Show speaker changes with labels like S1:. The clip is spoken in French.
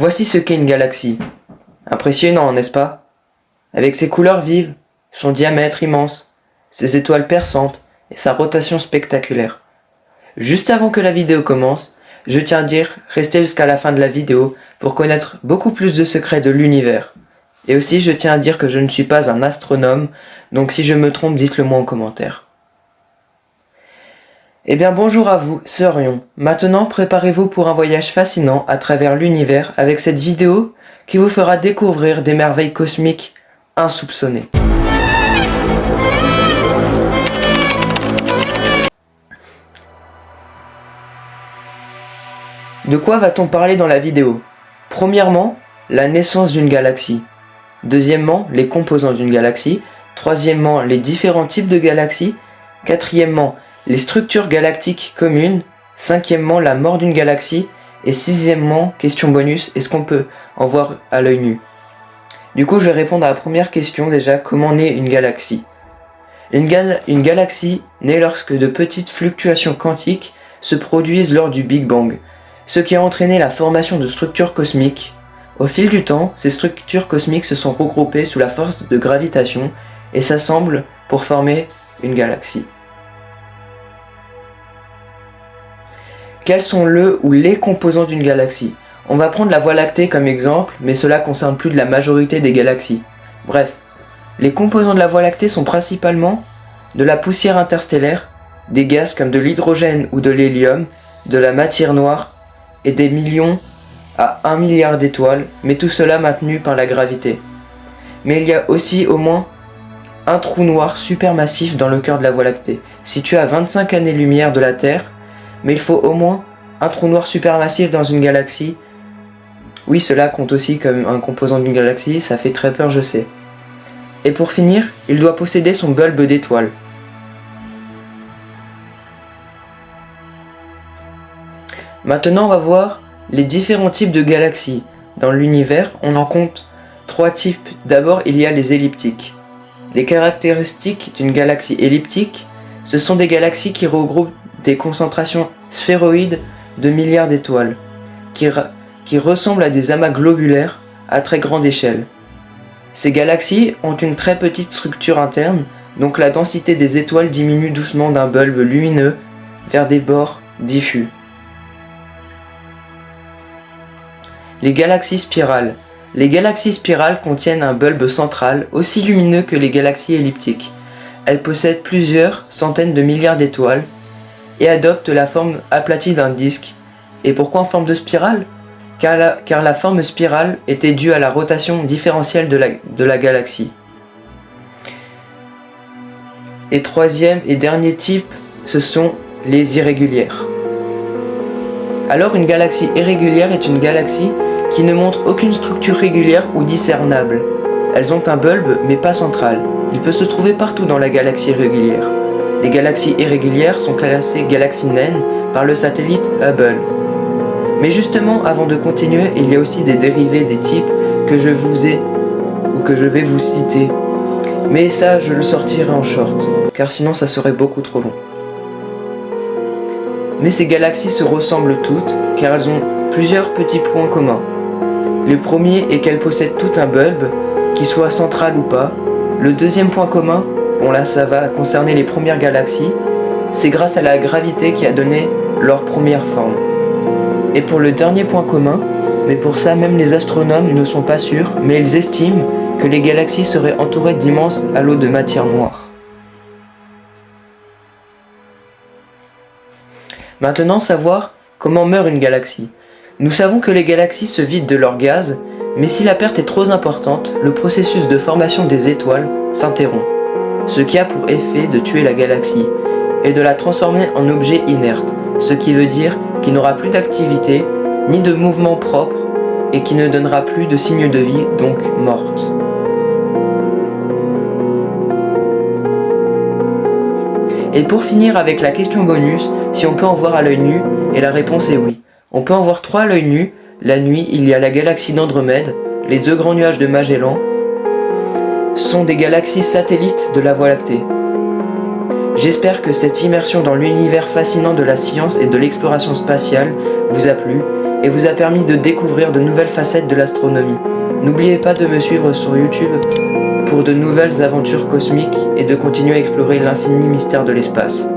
S1: Voici ce qu'est une galaxie. Impressionnant, n'est-ce pas? Avec ses couleurs vives, son diamètre immense, ses étoiles perçantes et sa rotation spectaculaire. Juste avant que la vidéo commence, je tiens à dire, restez jusqu'à la fin de la vidéo pour connaître beaucoup plus de secrets de l'univers. Et aussi, je tiens à dire que je ne suis pas un astronome, donc si je me trompe, dites-le moi en commentaire. Eh bien bonjour à vous, c'est Orion. Maintenant, préparez-vous pour un voyage fascinant à travers l'univers avec cette vidéo qui vous fera découvrir des merveilles cosmiques insoupçonnées. De quoi va-t-on parler dans la vidéo? Premièrement, la naissance d'une galaxie. Deuxièmement, les composants d'une galaxie. Troisièmement, les différents types de galaxies. Quatrièmement, les structures galactiques communes. Cinquièmement, la mort d'une galaxie. Et sixièmement, question bonus, est-ce qu'on peut en voir à l'œil nu? Du coup, je vais répondre à la première question déjà, comment naît une galaxie? Une galaxie naît lorsque de petites fluctuations quantiques se produisent lors du Big Bang, ce qui a entraîné la formation de structures cosmiques. Au fil du temps, ces structures cosmiques se sont regroupées sous la force de gravitation et s'assemblent pour former une galaxie. Quels sont le ou les composants d'une galaxie? On va prendre la Voie lactée comme exemple, mais cela concerne plus de la majorité des galaxies. Bref, les composants de la Voie lactée sont principalement de la poussière interstellaire, des gaz comme de l'hydrogène ou de l'hélium, de la matière noire et des millions à 1 milliard d'étoiles, mais tout cela maintenu par la gravité. Mais il y a aussi au moins un trou noir supermassif dans le cœur de la Voie lactée, situé à 25 années-lumière de la Terre, mais il faut au moins un trou noir supermassif dans une galaxie. Oui, cela compte aussi comme un composant d'une galaxie, ça fait très peur, je sais. Et pour finir, il doit posséder son bulbe d'étoile. Maintenant, on va voir les différents types de galaxies. Dans l'univers, on en compte 3 types. D'abord, il y a les elliptiques. Les caractéristiques d'une galaxie elliptique, ce sont des galaxies qui regroupent des concentrations sphéroïdes de milliards d'étoiles, qui ressemblent à des amas globulaires à très grande échelle. Ces galaxies ont une très petite structure interne, donc la densité des étoiles diminue doucement d'un bulbe lumineux vers des bords diffus. Les galaxies spirales. Les galaxies spirales contiennent un bulbe central aussi lumineux que les galaxies elliptiques. Elles possèdent plusieurs centaines de milliards d'étoiles et adoptent la forme aplatie d'un disque. Et pourquoi en forme de spirale? Car la forme spirale était due à la rotation différentielle de la galaxie. Et troisième et dernier type, ce sont les irrégulières. Alors une galaxie irrégulière est une galaxie qui ne montre aucune structure régulière ou discernable. Elles ont un bulbe mais pas central. Il peut se trouver partout dans la galaxie régulière. Les galaxies irrégulières sont classées galaxies naines par le satellite Hubble. Mais justement, avant de continuer, il y a aussi des dérivés des types que je vais vous citer. Mais ça, je le sortirai en short, car sinon ça serait beaucoup trop long. Mais ces galaxies se ressemblent toutes, car elles ont plusieurs petits points communs. Le premier est qu'elles possèdent tout un bulbe, qui soit central ou pas. Le deuxième point commun, bon là ça va concerner les premières galaxies, c'est grâce à la gravité qui a donné leur première forme. Et pour le dernier point commun, mais pour ça même les astronomes ne sont pas sûrs, mais ils estiment que les galaxies seraient entourées d'immenses halos de matière noire. Maintenant, savoir comment meurt une galaxie. Nous savons que les galaxies se vident de leur gaz, mais si la perte est trop importante, le processus de formation des étoiles s'interrompt, ce qui a pour effet de tuer la galaxie et de la transformer en objet inerte, ce qui veut dire qu'il n'aura plus d'activité, ni de mouvement propre, et qui ne donnera plus de signes de vie, donc morte. Et pour finir avec la question bonus, si on peut en voir à l'œil nu, et la réponse est oui. On peut en voir 3 à l'œil nu. La nuit, il y a la galaxie d'Andromède, les 2 grands nuages de Magellan, sont des galaxies satellites de la Voie lactée. J'espère que cette immersion dans l'univers fascinant de la science et de l'exploration spatiale vous a plu et vous a permis de découvrir de nouvelles facettes de l'astronomie. N'oubliez pas de me suivre sur YouTube pour de nouvelles aventures cosmiques et de continuer à explorer l'infini mystère de l'espace.